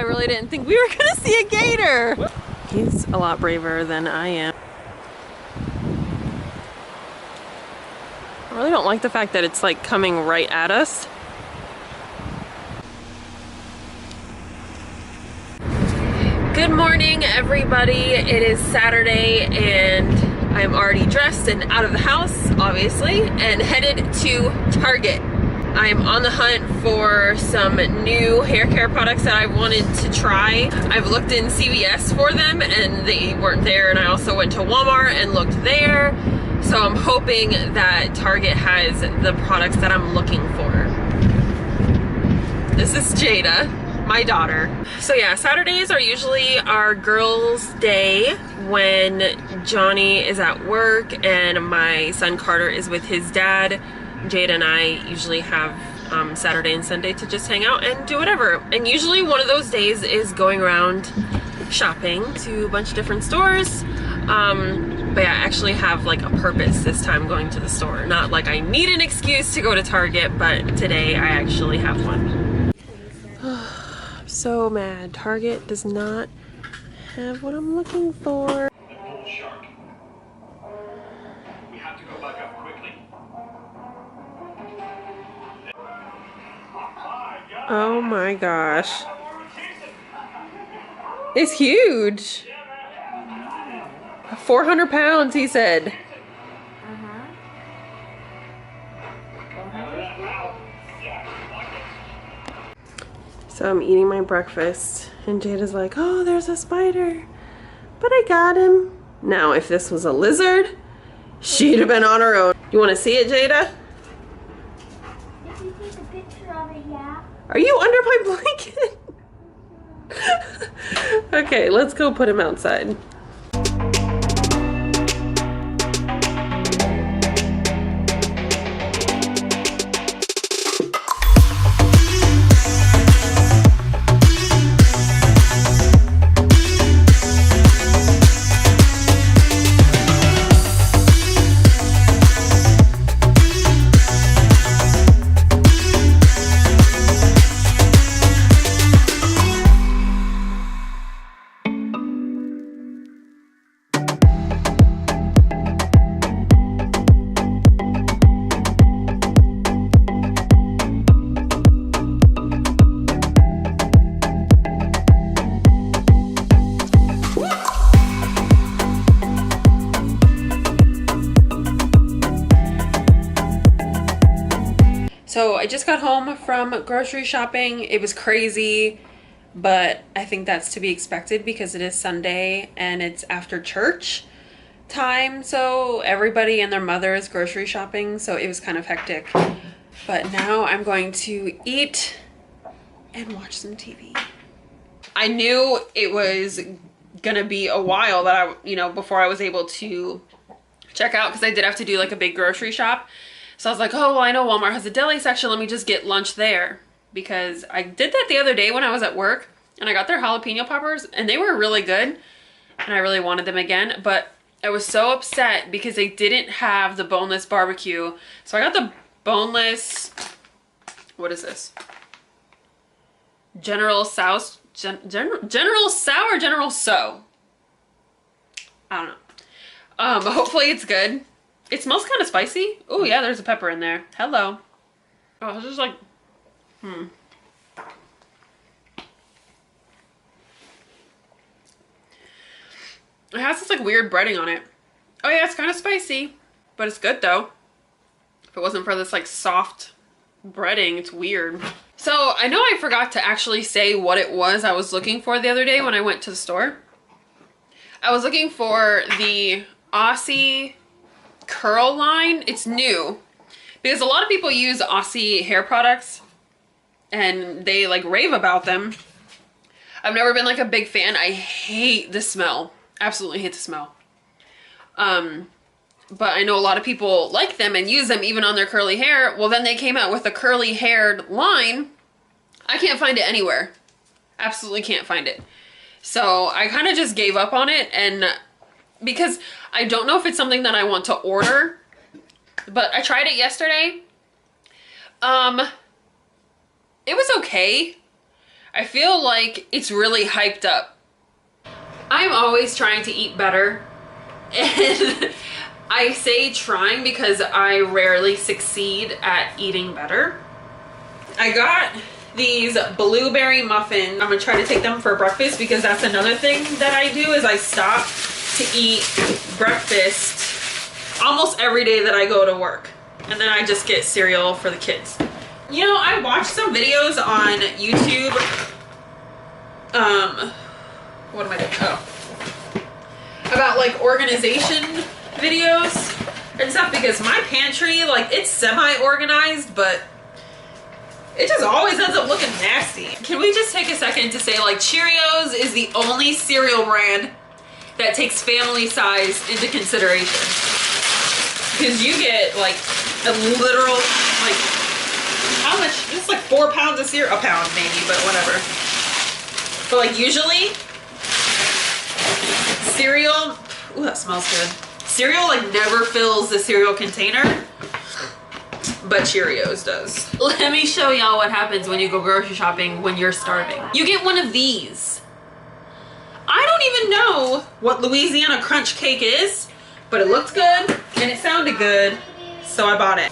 I really didn't think we were gonna see a gator. He's a lot braver than I am. I really don't like the fact that it's like coming right at us. Good morning, everybody. It is Saturday and I'm already dressed and out of the house, obviously, and headed to Target. I'm on the hunt for some new hair care products that I wanted to try. I've looked in CVS for them and they weren't there, and I also went to Walmart and looked there. So I'm hoping that Target has the products that I'm looking for. This is Jada, my daughter. So yeah, Saturdays are usually our girls' day when Johnny is at work and my son Carter is with his dad. Jada and I usually have Saturday and Sunday to just hang out and do whatever. And usually one of those days is going around shopping to a bunch of different stores. But yeah, I actually have like a purpose this time going to the store. Not like I need an excuse to go to Target, but today I actually have one. I'm so mad. Target does not have what I'm looking for. Oh my gosh. It's huge. 400 pounds, he said. So I'm eating my breakfast and Jada's like, oh, there's a spider. But I got him. Now, if this was a lizard, she'd have been on her own. You want to see it, Jada? If you take a picture of it, yeah. Are you under my blanket? Okay, let's go put him outside. So I just got home from grocery shopping. It was crazy, but I think that's to be expected because it is Sunday and it's after church time. So everybody and their mother is grocery shopping. So it was kind of hectic. But now I'm going to eat and watch some TV. I knew it was gonna be a while that before I was able to check out, because I did have to do like a big grocery shop. So I was like, oh, well, I know Walmart has a deli section. Let me just get lunch there. Because I did that the other day when I was at work. And I got their jalapeno poppers. And they were really good. And I really wanted them again. But I was so upset because they didn't have the boneless barbecue. So I got the boneless... What is this? General Sour? General So? I don't know. But hopefully it's good. It smells kind of spicy. Oh yeah, there's a pepper in there. Hello. Oh, it's just like, It has this like weird breading on it. Oh yeah, it's kind of spicy, but it's good though. If it wasn't for this like soft breading, it's weird. So I know I forgot to actually say what it was I was looking for the other day when I went to the store. I was looking for the Aussie curl line. It's new because a lot of people use Aussie hair products and they like rave about them. I've never been like a big fan. I hate the smell. Absolutely hate the smell. But I know a lot of people like them and use them even on their curly hair. Well, then they came out with a curly haired line. I can't find it anywhere. Absolutely can't find it. So I kind of just gave up on it, and because I don't know if it's something that I want to order, but I tried it yesterday. It was okay. I feel like it's really hyped up. I'm always trying to eat better. And I say trying because I rarely succeed at eating better. I got these blueberry muffins. I'm gonna try to take them for breakfast because that's another thing that I do is I stop to eat breakfast almost every day that I go to work. And then I just get cereal for the kids. You know, I watched some videos on YouTube. What am I doing? Oh. About like organization videos and stuff because my pantry, like, it's semi-organized, but it just always ends up looking nasty. Can we just take a second to say, like, Cheerios is the only cereal brand that takes family size into consideration. Because you get, like, a literal, like, how much? It's like 4 pounds of cereal. A pound, maybe, but whatever. But, like, usually, cereal, ooh, that smells good. Cereal, like, never fills the cereal container, but Cheerios does. Let me show y'all what happens when you go grocery shopping when you're starving. You get one of these. I don't even know what Louisiana Crunch Cake is, but it looked good and it sounded good, so I bought it.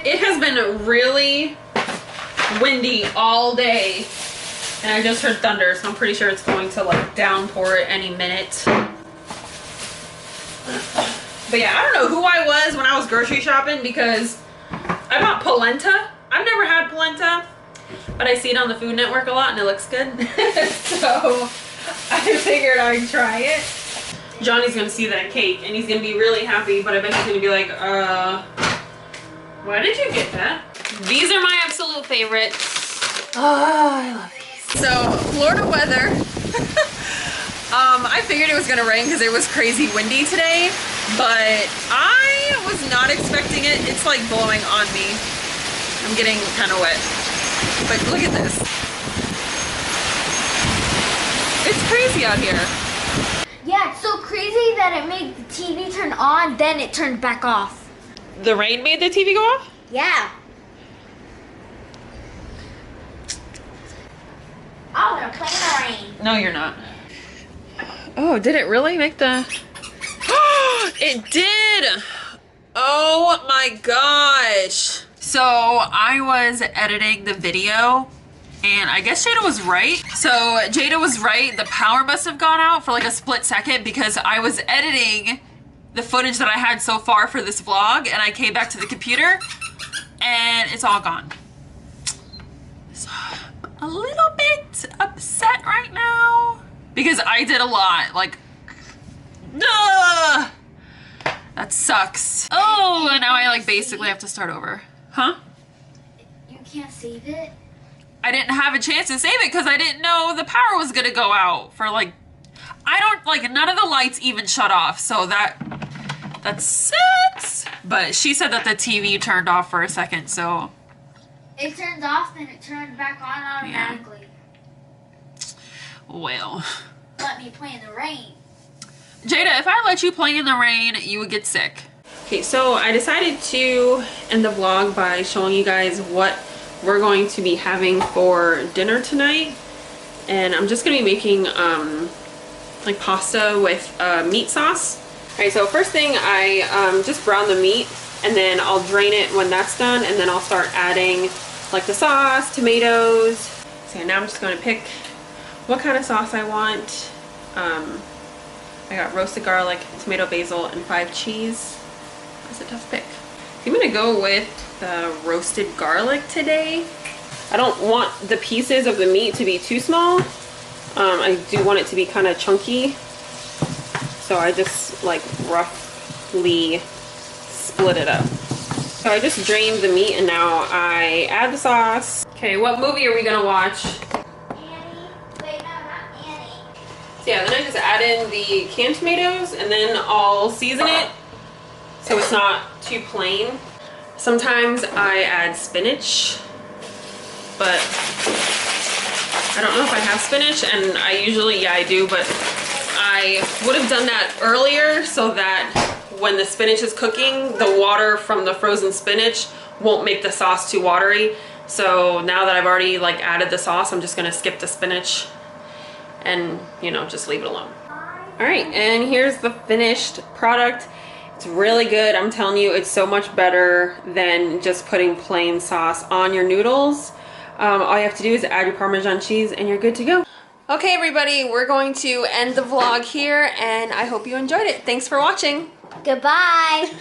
It has been really windy all day, and I just heard thunder, so I'm pretty sure it's going to, like, downpour at any minute. But yeah, I don't know who I was when I was grocery shopping because I bought polenta. I've never had polenta, but I see it on the Food Network a lot and it looks good. So I figured I'd try it. Johnny's gonna see that cake and he's gonna be really happy, but I bet he's gonna be like, why did you get that? These are my absolute favorites. Oh, I love these. So, Florida weather. I figured it was gonna rain because it was crazy windy today, but I was not expecting it. It's like blowing on me. I'm getting kind of wet. But look at this. It's crazy out here. Yeah, it's so crazy that it made the TV turn on, then it turned back off. The rain made the TV go off? Yeah. I'm gonna play in the rain. No, you're not. Oh, did it really make the... It did! Oh my gosh. So I was editing the video and I guess Jada was right. So Jada was right. The power must have gone out for like a split second because I was editing the footage that I had so far for this vlog and I came back to the computer and it's all gone. So I'm a little bit upset right now because I did a lot. Like, duh! That sucks. Oh, and now I like basically have to start over. Huh? You can't save it? I didn't have a chance to save it because I didn't know the power was gonna go out for like, I don't, like, none of the lights even shut off, so that sucks. But she said that the TV turned off for a second, so. It turned off, then it turned back on automatically. Yeah. Well. Let me play in the rain. Jada, if I let you play in the rain, you would get sick. Okay, so I decided to end the vlog by showing you guys what we're going to be having for dinner tonight. And I'm just gonna be making like pasta with meat sauce. All right, so first thing I just brown the meat and then I'll drain it when that's done and then I'll start adding like the sauce, tomatoes. So now I'm just gonna pick what kind of sauce I want. I got roasted garlic, tomato, basil, and 5 cheese. That's a tough pick. I'm gonna go with the roasted garlic today. I don't want the pieces of the meat to be too small. I do want it to be kind of chunky. So I just like roughly split it up. So I just drained the meat and now I add the sauce. Okay, what movie are we gonna watch? So yeah, then I just add in the canned tomatoes and then I'll season it so it's not too plain. Sometimes I add spinach, but I don't know if I have spinach, and I usually, yeah, I do, but I would have done that earlier so that when the spinach is cooking, the water from the frozen spinach won't make the sauce too watery. So now that I've already like added the sauce, I'm just gonna skip the spinach and, you know, just leave it alone. All right, and here's the finished product. It's really good. I'm telling you, it's so much better than just putting plain sauce on your noodles. All you have to do is add your Parmesan cheese and you're good to go. Okay, everybody, we're going to end the vlog here, and I hope you enjoyed it. Thanks for watching. Goodbye.